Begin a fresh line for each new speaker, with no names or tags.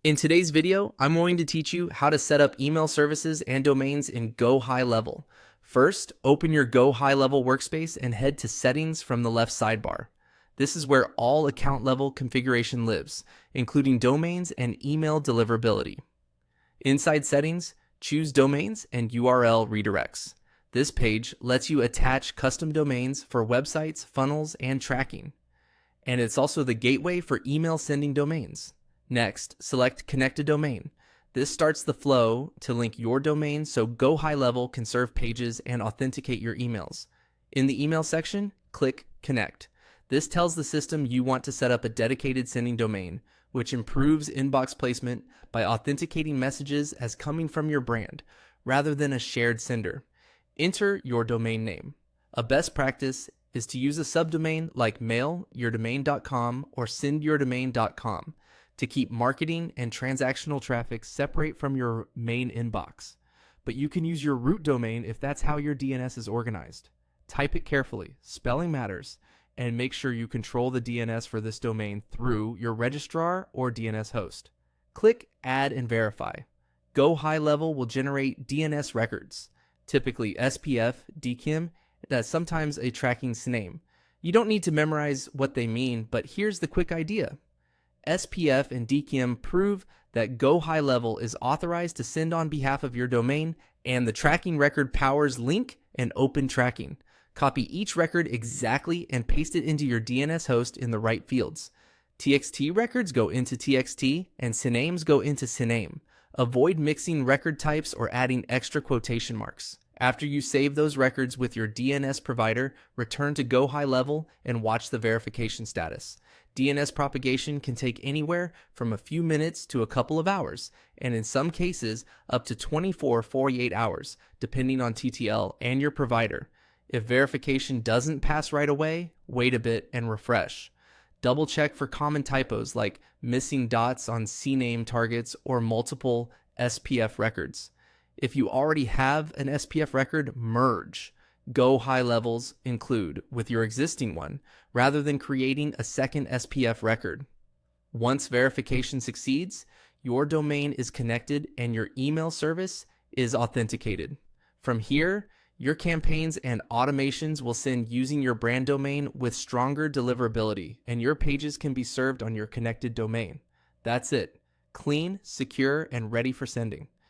In today's video, I'm going to teach you how to set up email services and domains in GoHighLevel. First, open your GoHighLevel workspace and head to Settings from the left sidebar. This is where all account level configuration lives, including domains and email deliverability. Inside Settings, choose Domains and URL Redirects. This page lets you attach custom domains for websites, funnels, and tracking. And it's also the gateway for email sending domains. Next, select Connect a Domain. This starts the flow to link your domain so GoHighLevel can serve pages and authenticate your emails. In the email section, click Connect. This tells the system you want to set up a dedicated sending domain, which improves inbox placement by authenticating messages as coming from your brand, rather than a shared sender. Enter your domain name. A best practice is to use a subdomain like mailyourdomain.com or sendyourdomain.com. to keep marketing and transactional traffic separate from your main inbox. But you can use your root domain if that's how your DNS is organized. Type it carefully, spelling matters, and make sure you control the DNS for this domain through your registrar or DNS host. Click Add and Verify. GoHighLevel will generate DNS records, typically SPF, DKIM, that's sometimes a tracking name. You don't need to memorize what they mean, but here's the quick idea. SPF and DKIM prove that GoHighLevel is authorized to send on behalf of your domain, and the tracking record powers link and open tracking. Copy each record exactly and paste it into your DNS host in the right fields. TXT records go into TXT and synames go into syname. Avoid mixing record types or adding extra quotation marks. After you save those records with your DNS provider, return to GoHighLevel and watch the verification status. DNS propagation can take anywhere from a few minutes to a couple of hours, and in some cases, up to 48 hours, depending on TTL and your provider. If verification doesn't pass right away, wait a bit and refresh. Double check for common typos like missing dots on CNAME targets or multiple SPF records. If you already have an SPF record, merge GoHighLevels include with your existing one, rather than creating a second SPF record. Once verification succeeds, your domain is connected and your email service is authenticated. From here, your campaigns and automations will send using your brand domain with stronger deliverability, and your pages can be served on your connected domain. That's it. Clean, secure, and ready for sending.